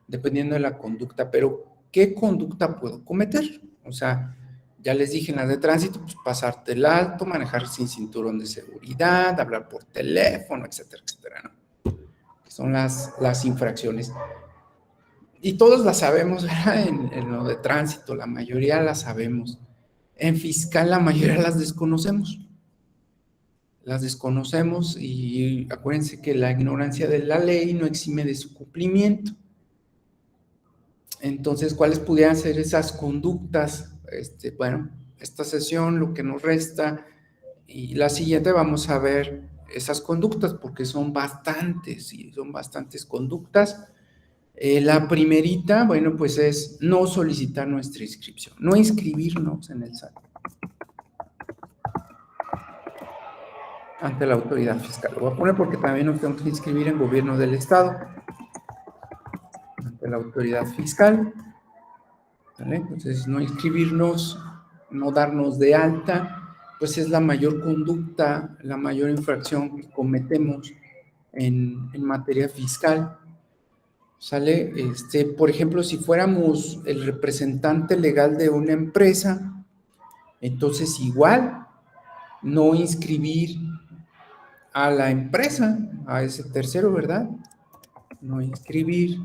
dependiendo de la conducta. Pero, ¿qué conducta puedo cometer? O sea, ya les dije en las de tránsito, pues pasarte el alto, manejar sin cinturón de seguridad, hablar por teléfono, etcétera, etcétera, ¿no? Son las infracciones. Y todos las sabemos, ¿verdad? En lo de tránsito, la mayoría las sabemos. En fiscal, la mayoría las desconocemos. Las desconocemos y acuérdense que la ignorancia de la ley no exime de su cumplimiento. Entonces, ¿cuáles pudieran ser esas conductas? Bueno, esta sesión, lo que nos resta, y la siguiente vamos a ver esas conductas, porque son bastantes, y son bastantes conductas. La primerita, bueno, pues es no solicitar nuestra inscripción, no inscribirnos en el SAT ante la autoridad fiscal. Lo voy a poner porque también nos tenemos que inscribir en gobierno del estado ante la autoridad fiscal, ¿vale? Entonces, no inscribirnos, no darnos de alta, pues es la mayor conducta, la mayor infracción que cometemos en materia fiscal, ¿sale? Por ejemplo, si fuéramos el representante legal de una empresa, entonces igual no inscribir a la empresa, a ese tercero, ¿verdad? No inscribir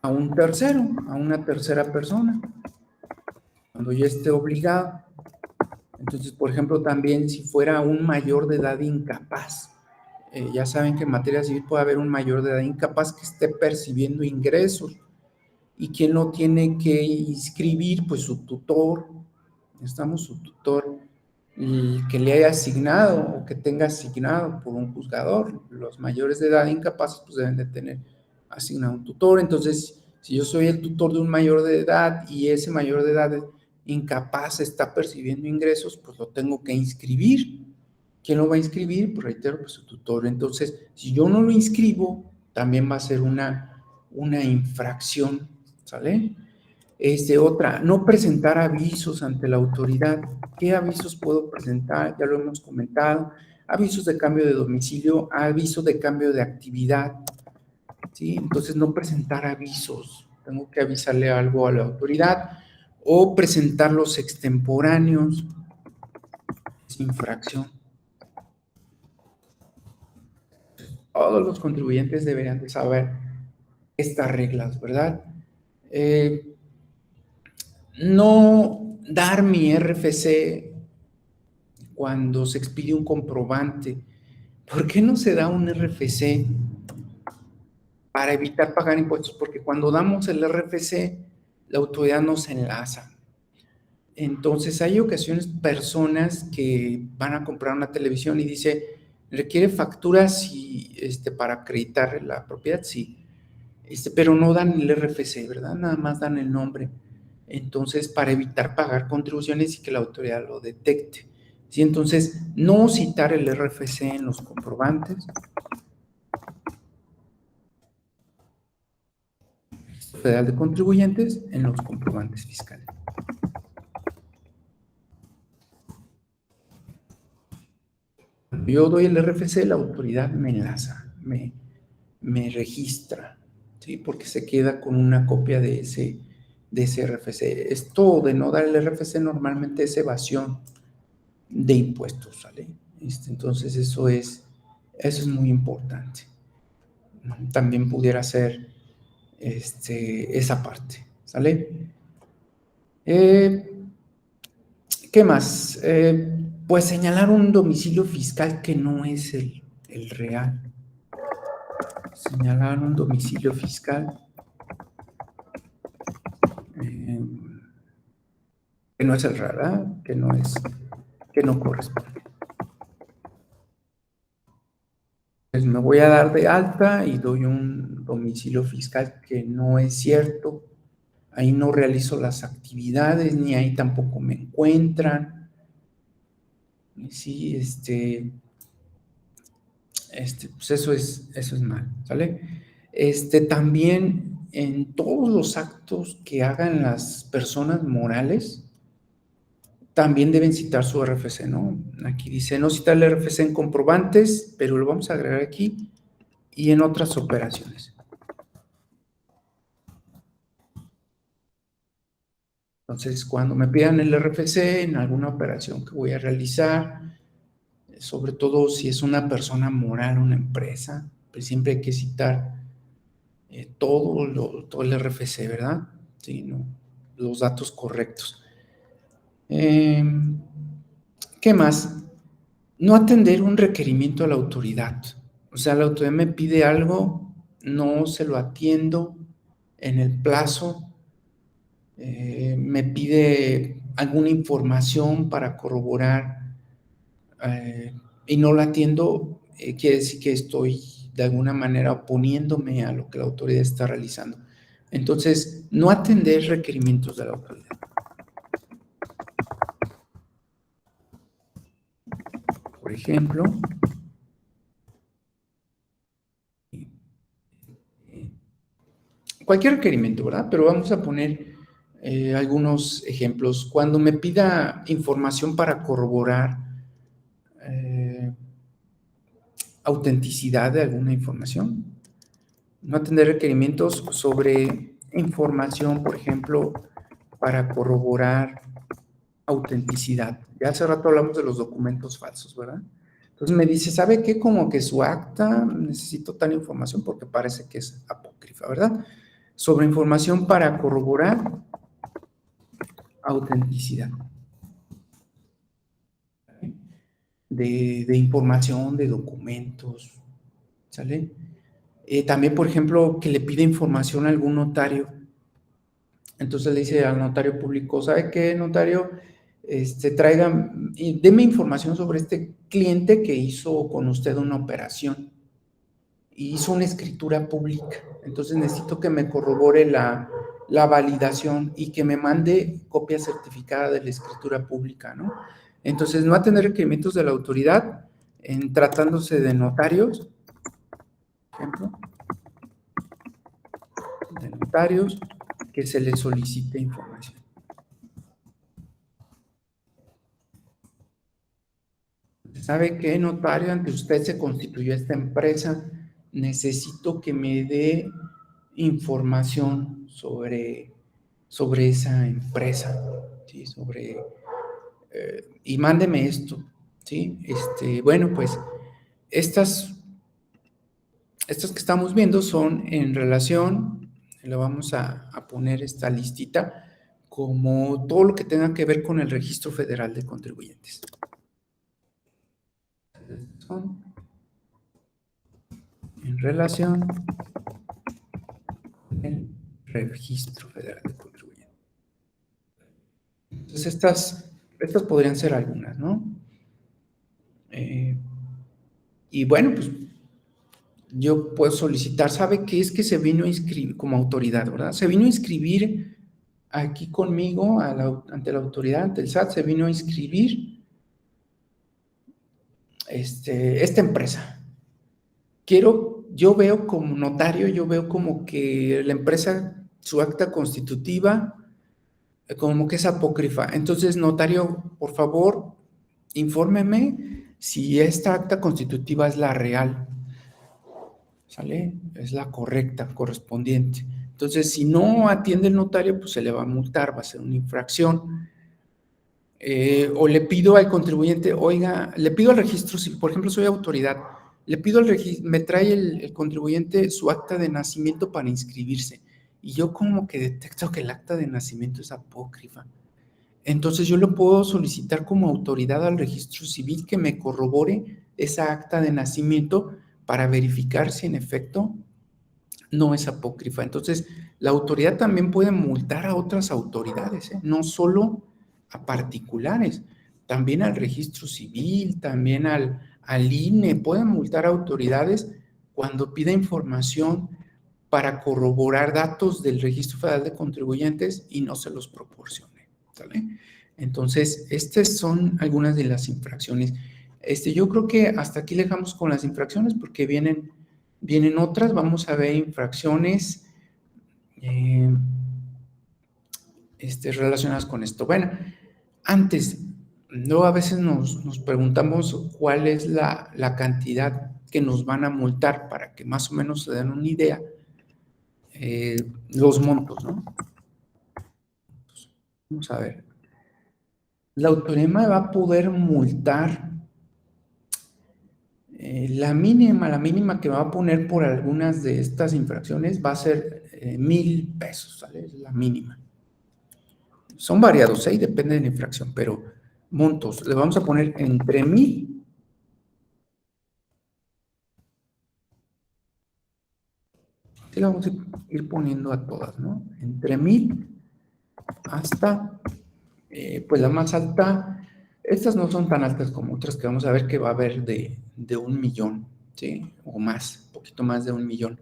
a un tercero, a una tercera persona, cuando ya esté obligado. Entonces, por ejemplo, también si fuera un mayor de edad incapaz, ya saben que en materia civil puede haber un mayor de edad incapaz que esté percibiendo ingresos. ¿Y quién lo tiene que inscribir? Pues su tutor, su tutor, y que le haya asignado o que tenga asignado por un juzgador. Los mayores de edad incapaces pues deben de tener asignado un tutor. Entonces, si yo soy el tutor de un mayor de edad y ese mayor de edad incapaz está percibiendo ingresos, pues lo tengo que inscribir. ¿Quién lo va a inscribir? Pues reitero, pues su tutor. Entonces, si yo no lo inscribo, también va a ser una infracción, ¿sale? Otra, no presentar avisos ante la autoridad. ¿Qué avisos puedo presentar? Ya lo hemos comentado. Avisos de cambio de domicilio, aviso de cambio de actividad, ¿sí? Entonces, no presentar avisos. Tengo que avisarle algo a la autoridad o presentar los extemporáneos. Es infracción. Todos los contribuyentes deberían de saber estas reglas, ¿verdad? No dar mi RFC cuando se expide un comprobante. ¿Por qué no se da un RFC para evitar pagar impuestos? Porque cuando damos el RFC, la autoridad nos enlaza. Entonces, hay ocasiones personas que van a comprar una televisión y dice, requiere facturas y, para acreditar la propiedad, sí. Pero no dan el RFC, ¿verdad? Nada más dan el nombre. Entonces, para evitar pagar contribuciones y que la autoridad lo detecte. ¿Sí? Entonces, no citar el RFC en los comprobantes. Federal de Contribuyentes en los comprobantes fiscales. Cuando yo doy el RFC, la autoridad me enlaza, me registra, ¿sí? Porque se queda con una copia de ese RFC. Esto de no dar el RFC normalmente es evasión de impuestos, ¿sale? Entonces eso es muy importante. También pudiera ser esa parte, ¿sale? ¿Qué más? Pues señalar un domicilio fiscal que no es el real. Señalar un domicilio fiscal que no es el real, ¿verdad? Que no corresponde. Pues me voy a dar de alta y doy un domicilio fiscal que no es cierto. Ahí no realizo las actividades, ni ahí tampoco me encuentran. Sí, pues eso es mal, ¿sale? También en todos los actos que hagan las personas morales, también deben citar su RFC, ¿no? Aquí dice, no citar el RFC en comprobantes, pero lo vamos a agregar aquí, y en otras operaciones. Entonces, cuando me pidan el RFC en alguna operación que voy a realizar, sobre todo si es una persona moral, una empresa, pues siempre hay que citar todo el RFC, ¿verdad? Sí, ¿no? Los datos correctos. ¿Qué más? No atender un requerimiento a la autoridad. O sea, la autoridad me pide algo, no se lo atiendo en el plazo, me pide alguna información para corroborar y no la atiendo, quiere decir que estoy de alguna manera oponiéndome a lo que la autoridad está realizando. Entonces, no atender requerimientos de la autoridad. Por ejemplo, cualquier requerimiento, ¿verdad? Pero vamos a poner algunos ejemplos. Cuando me pida información para corroborar autenticidad de alguna información, no atender requerimientos sobre información, por ejemplo, para corroborar autenticidad. Ya hace rato hablamos de los documentos falsos, ¿verdad? Entonces me dice, ¿sabe qué? Como que su acta, necesito tal información porque parece que es apócrifa, ¿verdad? Sobre información para corroborar autenticidad de información, de documentos, ¿sale? También, por ejemplo, que le pide información a algún notario. Entonces le dice al notario público, ¿sabe qué, notario? Traigan, deme información sobre este cliente que hizo con usted una operación y hizo una escritura pública. Entonces necesito que me corrobore la validación y que me mande copia certificada de la escritura pública, ¿no? Entonces, no atender requerimientos de la autoridad en tratándose de notarios, por ejemplo, de notarios, que se les solicite información. ¿Sabe qué, notario? Ante usted se constituyó esta empresa, necesito que me dé información sobre esa empresa, ¿sí? Y mándeme esto, ¿sí? Bueno, pues estas que estamos viendo son en relación, le vamos a poner esta listita como todo lo que tenga que ver con el Registro Federal de Contribuyentes. Son en relación con el Registro Federal de Contribuyentes. Entonces, estas podrían ser algunas, ¿no? Y bueno, pues yo puedo solicitar, ¿sabe qué es que se vino a inscribir como autoridad, verdad? Se vino a inscribir aquí conmigo ante la autoridad, ante el SAT, se vino a inscribir esta empresa. Yo veo como notario, yo veo como que la empresa, su acta constitutiva, como que es apócrifa. Entonces, notario, por favor, infórmeme si esta acta constitutiva es la real, ¿sale? Es la correcta, correspondiente. Entonces, si no atiende el notario, pues se le va a multar, va a ser una infracción. O le pido al contribuyente, oiga, le pido al registro, si por ejemplo soy autoridad, le pido al registro, me trae el contribuyente su acta de nacimiento para inscribirse, y yo como que detecto que el acta de nacimiento es apócrifa. Entonces yo lo puedo solicitar como autoridad al registro civil que me corrobore esa acta de nacimiento para verificar si en efecto no es apócrifa. Entonces, la autoridad también puede multar a otras autoridades, no solo a particulares, también al registro civil, también al INE, pueden multar a autoridades cuando pida información para corroborar datos del Registro Federal de Contribuyentes y no se los proporcione, ¿sale? Entonces, estas son algunas de las infracciones. Yo creo que hasta aquí le dejamos con las infracciones porque vienen otras. Vamos a ver infracciones relacionadas con esto. Bueno, antes, luego a veces nos preguntamos cuál es la cantidad que nos van a multar para que más o menos se den una idea, los montos, ¿no? Vamos a ver. La autoridad me va a poder multar la mínima que va a poner por algunas de estas infracciones va a ser 1,000 pesos, ¿sale? Es la mínima. Son variados, ¿eh? Depende de la infracción, pero montos, le vamos a poner entre 1,000. Sí, le vamos a ir poniendo a todas, ¿no? Entre 1,000 hasta, pues la más alta. Estas no son tan altas como otras que vamos a ver que va a haber de 1,000,000, ¿sí? O más, un poquito más de 1,000,000.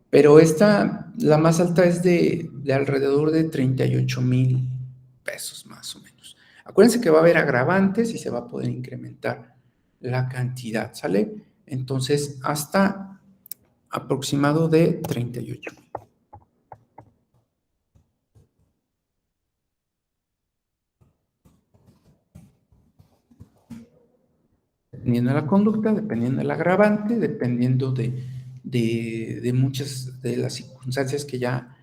Pero esta, la más alta es de alrededor de 38,000 pesos, más o menos. Acuérdense que va a haber agravantes y se va a poder incrementar la cantidad, ¿sale? Entonces, hasta aproximado de 38,000. Dependiendo de la conducta, dependiendo del agravante, dependiendo de muchas de las circunstancias que ya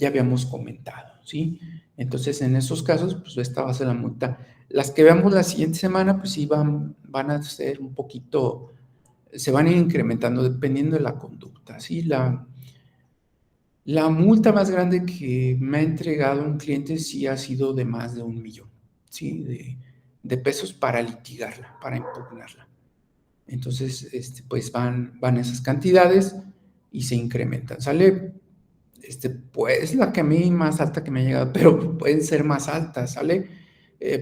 habíamos comentado, ¿sí? Entonces, en esos casos, pues esta va a ser la multa. Las que veamos la siguiente semana, pues sí van a ser un poquito, se van a ir incrementando dependiendo de la conducta, ¿sí? La multa más grande que me ha entregado un cliente sí ha sido de más de 1,000,000, ¿sí? De pesos para litigarla, para impugnarla. Entonces, pues van esas cantidades y se incrementan. Sale, pues la que a mí más alta que me ha llegado, pero pueden ser más altas, ¿sale?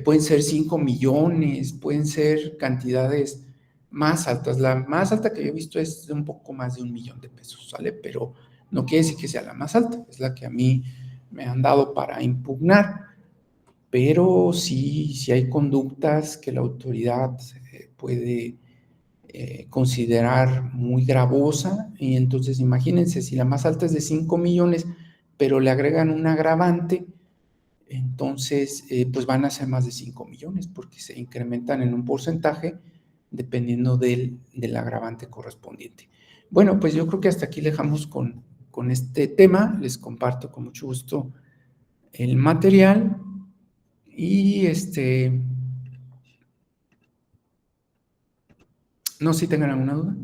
Pueden ser 5 millones, pueden ser cantidades más altas. La más alta que yo he visto es de un poco más de 1,000,000 de pesos, ¿sale? Pero no quiere decir que sea la más alta, es la que a mí me han dado para impugnar. Pero sí hay conductas que la autoridad puede considerar muy gravosa, y entonces imagínense, si la más alta es de 5 millones, pero le agregan un agravante, entonces pues van a ser más de 5 millones, porque se incrementan en un porcentaje dependiendo del agravante correspondiente. Bueno, pues yo creo que hasta aquí dejamos con este tema. Les comparto con mucho gusto el material y no sé si tengan alguna duda.